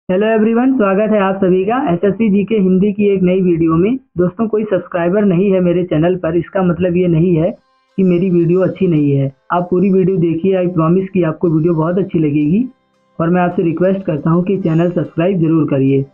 Hello everyone, स्वागत है आप सभी का एसएससी जी के हिंदी की एक नई वीडियो में। दोस्तों, कोई सब्सक्राइबर नहीं है मेरे चैनल पर, इसका मतलब ये नहीं है कि मेरी वीडियो अच्छी नहीं है। आप पूरी वीडियो देखिए, आई प्रॉमिस कि आपको वीडियो बहुत अच्छी लगेगी और मैं आपसे रिक्वेस्ट करता हूँ कि चैनल सब्सक्राइब जरूर करिए।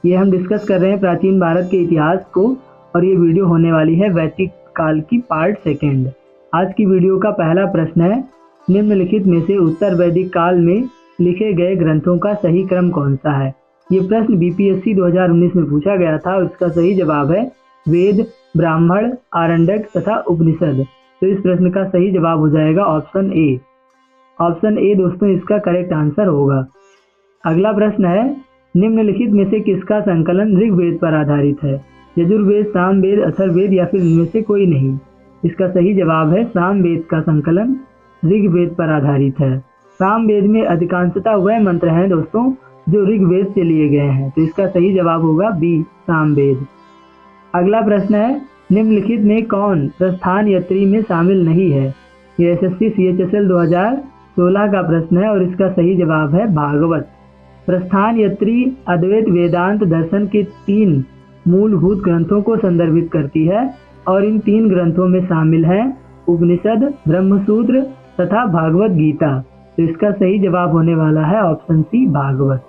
ये हम डिस्कस कर रहे हैं प्राचीन भारत के इतिहास को और ये वीडियो होने वाली है वैदिक काल की पार्ट सेकेंड। आज की वीडियो का पहला प्रश्न है, निम्नलिखित में से उत्तर वैदिक काल में लिखे गए ग्रंथों का सही क्रम कौन सा है। ये प्रश्न बीपीएससी 2019 में पूछा गया था और इसका सही जवाब है वेद, ब्राह्मण, आरण्यक तथा उपनिषद। तो इस प्रश्न का सही जवाब हो जाएगा ऑप्शन ए। ऑप्शन ए दोस्तों इसका करेक्ट आंसर होगा। अगला प्रश्न है, निम्नलिखित में से किसका संकलन ऋग्वेद पर आधारित है। यजुर्वेद, सामवेद, अथर्ववेद या फिर इनमें से कोई नहीं। इसका सही जवाब है सामवेद का संकलन ऋग्वेद पर आधारित है। सामवेद में अधिकांशतः वह मंत्र हैं दोस्तों जो ऋग्वेद से लिए गए हैं, तो इसका सही जवाब होगा बी, सामवेद। अगला प्रश्न है, निम्नलिखित में कौन प्रस्थान यात्री में शामिल नहीं है। ये एसएससी सीएचएसएल 2016 का प्रश्न है और इसका सही जवाब है भागवत। प्रस्थान यात्री अद्वैत वेदांत दर्शन के 3 मूलभूत ग्रंथों को संदर्भित करती है और इन 3 ग्रंथों में शामिल हैं उपनिषद, ब्रह्मसूत्र तथा भागवत गीता। तो इसका सही जवाब होने वाला है ऑप्शन सी, भागवत।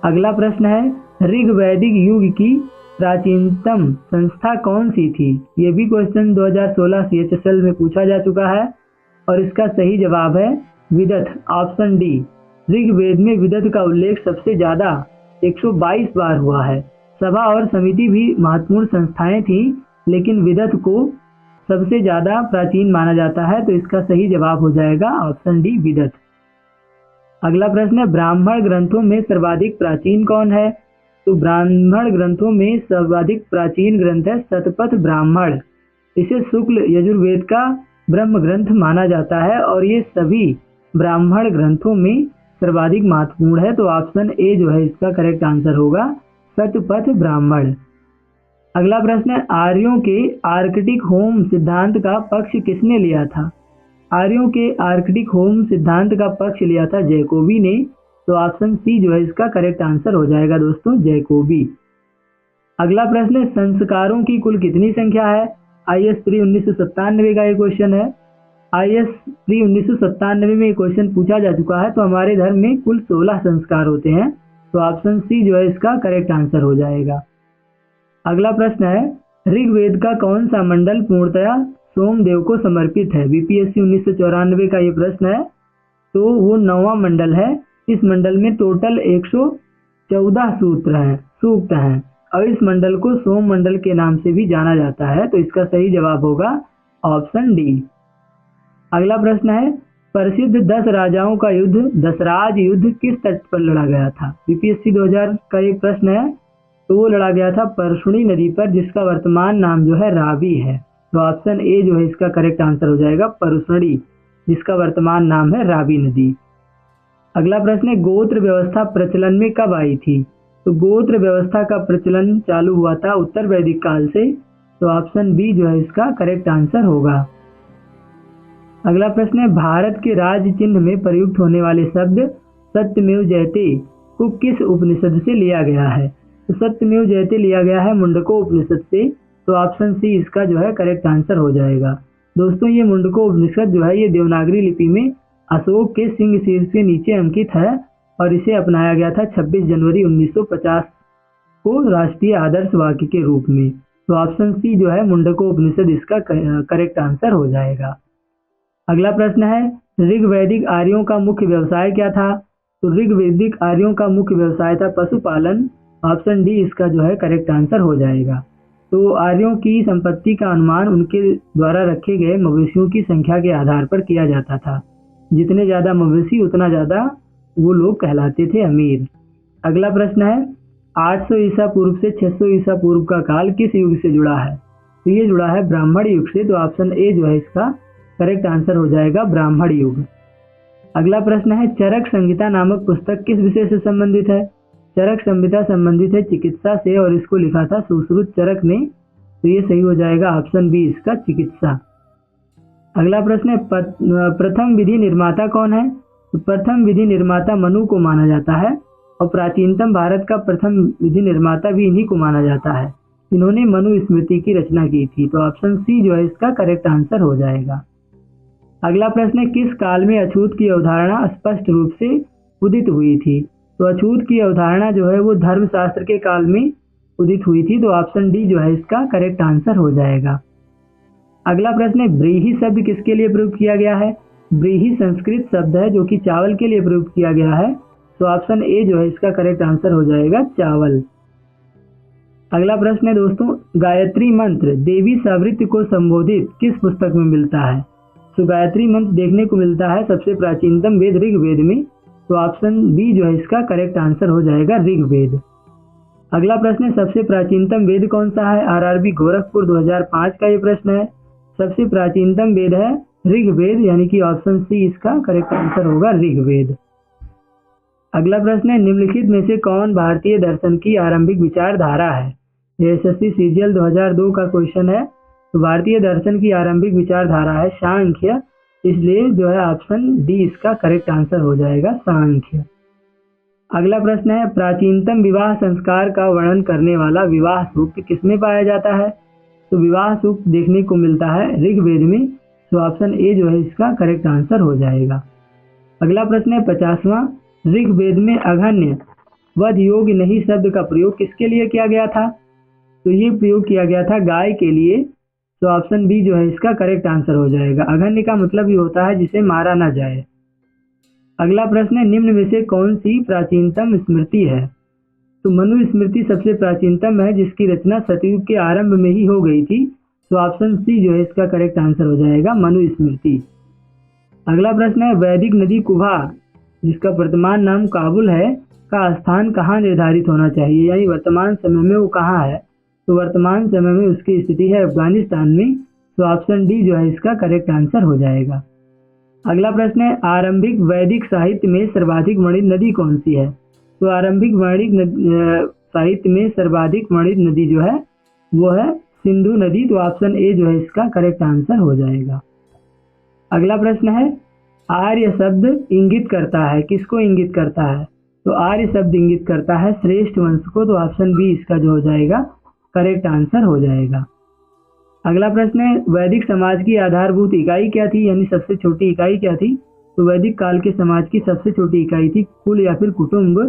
अगला प्रश्न है, ऋग्वैदिक युग की प्राचीनतम संस्था कौन सी थी। ये भी क्वेश्चन 2016 सीएचएसएल में पूछा जा चुका है और इसका सही जवाब है विदथ, ऑप्शन डी। ऋग्वेद में विदथ का उल्लेख सबसे ज्यादा 122 बार हुआ है। सभा और समिति भी महत्वपूर्ण संस्थाएं थी, लेकिन विदथ को सबसे ज्यादा प्राचीन माना जाता है, तो इसका सही जवाब हो जाएगा ऑप्शन डी, विदथ। अगला प्रश्न है, ब्राह्मण ग्रंथों में सर्वाधिक प्राचीन कौन है। तो ब्राह्मण ग्रंथों में सर्वाधिक प्राचीन ग्रंथ है शतपथ ब्राह्मण। इसे शुक्ल यजुर्वेद का ब्रह्म ग्रंथ माना जाता है और ये सभी ब्राह्मण ग्रंथों में सर्वाधिक महत्वपूर्ण है, तो ऑप्शन ए जो है इसका करेक्ट आंसर होगा, शतपथ ब्राह्मण। अगला प्रश्न है, आर्यों के आर्कटिक होम सिद्धांत का पक्ष किसने लिया था। आर्यों के आर्कटिक होम सिद्धांत का पक्ष लिया था जैकोबी ने, तो ऑप्शन सी जो है इसका करेक्ट आंसर हो जाएगा दोस्तों, जैकोबी। अगला प्रश्न है, संस्कारों की कुल कितनी संख्या है। आईएएस प्री 1997 का ये क्वेश्चन है। आईएएस प्री 1997 में ये क्वेश्चन पूछा जा चुका है। तो हमारे धर्म में कुल 16 संस्कार होते हैं, तो ऑप्शन सी जो है इसका करेक्ट आंसर हो जाएगा। अगला प्रश्न है, ऋग्वेद का कौन सा मंडल पूर्णतया सोमदेव को समर्पित है। बीपीएससी 1994 का ये प्रश्न है। तो वो 9वां मंडल है। इस मंडल में टोटल 114 सूक्त हैं और इस मंडल को सोम मंडल के नाम से भी जाना जाता है, तो इसका सही जवाब होगा ऑप्शन डी। अगला प्रश्न है, प्रसिद्ध 10 राजाओं का युद्ध दशराज युद्ध किस तट पर लड़ा गया था। बीपीएससी 2000 का एक प्रश्न है। तो वो लड़ा गया था परशुनी नदी पर, जिसका वर्तमान नाम जो है रावी है, तो ऑप्शन ए जो है इसका करेक्ट आंसर हो जाएगा, परशुनी, जिसका वर्तमान नाम है रावी नदी। अगला प्रश्न है, गोत्र व्यवस्था प्रचलन में कब आई थी। तो गोत्र व्यवस्था का प्रचलन चालू हुआ था उत्तर वैदिक काल से, तो ऑप्शन बी जो है इसका करेक्ट आंसर होगा। अगला प्रश्न है, भारत के राज्य चिन्ह में प्रयुक्त होने वाले शब्द सत्यमेव जयते को किस उपनिषद से लिया गया है। तो सत्यमेव जयते लिया गया है मुंडको उपनिषद से, तो ऑप्शन सी इसका जो है करेक्ट आंसर हो जाएगा। दोस्तों, ये मुंडको उपनिषद जो है ये देवनागरी लिपि में अशोक के सिंह शीर्ष के नीचे अंकित है और इसे अपनाया गया था 26 जनवरी 1950 को राष्ट्रीय आदर्श वाक्य के रूप में, तो ऑप्शन सी जो है मुंडको उपनिषद इसका करेक्ट आंसर हो जाएगा। अगला प्रश्न है, ऋग्वैदिक आर्यों का मुख्य व्यवसाय क्या था। तो ऋग्वैदिक आर्यों का मुख्य व्यवसाय था पशुपालन, ऑप्शन डी इसका जो है करेक्ट आंसर हो जाएगा। तो आर्यों की संपत्ति का अनुमान उनके द्वारा रखे गए मवेशियों की संख्या के आधार पर किया जाता था। जितने ज्यादा मवेशी उतना ज्यादा वो लोग कहलाते थे अमीर। अगला प्रश्न है, 800 ईसा पूर्व से 600 ईसा पूर्व का काल किस युग से जुड़ा है। तो ये जुड़ा है ब्राह्मण युग से, तो ऑप्शन ए जो है इसका करेक्ट आंसर हो जाएगा, ब्राह्मण युग। अगला प्रश्न है, चरक संहिता नामक पुस्तक किस विषय से संबंधित है। चरक संहिता संबंधित है चिकित्सा से और इसको लिखा था सुश्रुत चरक ने, तो ये सही हो जाएगा ऑप्शन बी इसका, चिकित्सा। अगला प्रश्न है, प्रथम विधि निर्माता कौन है। तो प्रथम विधि निर्माता मनु को माना जाता है और प्राचीनतम भारत का प्रथम विधि निर्माता भी इन्हीं को माना जाता है। इन्होंने मनुस्मृति की रचना की थी। तो ऑप्शन सी जो है इसका करेक्ट आंसर हो जाएगा। अगला प्रश्न है, किस काल में अछूत की अवधारणा स्पष्ट रूप से उदित हुई थी? तो अछूत की अवधारणा जो है वो धर्मशास्त्र के काल में उदित हुई थी। तो ऑप्शन डी जो है इसका करेक्ट आंसर हो जाएगा। अगला प्रश्न है, व्रीहि शब्द किसके लिए प्रयुक्त किया गया है? व्रीहि संस्कृत शब्द है जो कि चावल के लिए प्रयुक्त किया गया है। तो ऑप्शन ए जो है इसका करेक्ट आंसर हो जाएगा चावल। अगला प्रश्न है दोस्तों, गायत्री मंत्र देवी सावृत्ति को संबोधित किस पुस्तक में मिलता है? तो गायत्री मंत्र देखने को मिलता है सबसे प्राचीनतम वेद ऋग्वेद में। तो ऑप्शन बी जो है इसका करेक्ट आंसर हो जाएगा ऋग्वेद। अगला प्रश्न है, सबसे प्राचीनतम वेद कौन सा है? आरआरबी गोरखपुर 2005 का ये प्रश्न है। सबसे प्राचीनतम वेद है ऋग्वेद, यानी कि ऑप्शन सी इसका करेक्ट आंसर होगा ऋग्वेद। अगला प्रश्न है, निम्नलिखित में से कौन भारतीय दर्शन की आरंभिक विचारधारा है? ये एसएससी सीजीएल 2002 का क्वेश्चन है। तो भारतीय दर्शन की आरंभिक विचारधारा है सांख्य, इसलिए जो है ऑप्शन डी इसका करेक्ट आंसर हो जाएगा सांख्य। अगला प्रश्न है, प्राचीनतम विवाह संस्कार का वर्णन करने वाला विवाह सूक्त किसमें पाया जाता है? तो विवाह सूक्त देखने को मिलता है ऋग्वेद में। तो ऑप्शन ए जो है इसका करेक्ट आंसर हो जाएगा। अगला प्रश्न है 50वां, ऋग्वेद में अघन्य वध योग्य नहीं शब्द का प्रयोग किसके लिए किया गया था? तो ये प्रयोग किया गया था गाय के लिए। तो ऑप्शन बी जो है इसका करेक्ट आंसर हो जाएगा। अघन्य का मतलब ये होता है जिसे मारा ना जाए। अगला प्रश्न है, निम्न में से कौन सी प्राचीनतम स्मृति है? तो मनुस्मृति सबसे प्राचीनतम है जिसकी रचना सतयुग के आरंभ में ही हो गई थी। तो ऑप्शन सी जो है इसका करेक्ट आंसर हो जाएगा मनुस्मृति। अगला प्रश्न है, वैदिक नदी कुभा जिसका वर्तमान नाम काबुल है का स्थान कहाँ निर्धारित होना चाहिए, यानी वर्तमान समय में वो कहाँ है? तो वर्तमान समय में उसकी स्थिति है अफगानिस्तान में। तो ऑप्शन डी जो है इसका करेक्ट आंसर हो जाएगा। अगला प्रश्न है, आरंभिक वैदिक साहित्य में सर्वाधिक वर्णित नदी कौन सी है? तो आरंभिक वैदिक साहित्य में सर्वाधिक वर्णित नदी जो है वो है सिंधु नदी। तो ऑप्शन ए जो है इसका करेक्ट आंसर हो जाएगा। अगला प्रश्न है, आर्य शब्द इंगित करता है, किसको इंगित करता है? तो आर्य शब्द इंगित करता है श्रेष्ठ वंश को। तो ऑप्शन बी इसका जो हो जाएगा करेक्ट आंसर हो जाएगा। अगला प्रश्न है, वैदिक समाज की आधारभूत इकाई क्या थी, यानी सबसे छोटी इकाई क्या थी? तो वैदिक काल के समाज की सबसे छोटी इकाई थी कुल या फिर कुटुंब।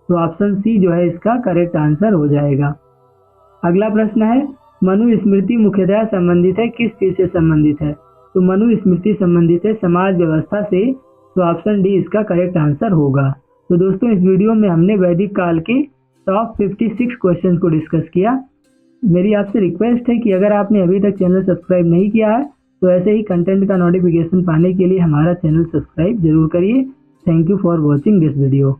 तो ऑप्शन सी जो है इसका करेक्ट आंसर हो जाएगा। अगला प्रश्न है, मनुस्मृति मुख्यतः संबंधित है किस चीज से संबंधित है? तो मनुस्मृति संबंधित है समाज व्यवस्था से। तो ऑप्शन डी इसका करेक्ट आंसर होगा। तो दोस्तों इस वीडियो में हमने वैदिक काल के टॉप 56 क्वेश्चन को डिस्कस किया। मेरी आपसे रिक्वेस्ट है कि अगर आपने अभी तक चैनल सब्सक्राइब नहीं किया है तो ऐसे ही कंटेंट का नोटिफिकेशन पाने के लिए हमारा चैनल सब्सक्राइब जरूर करिए। Thank you for watching this video.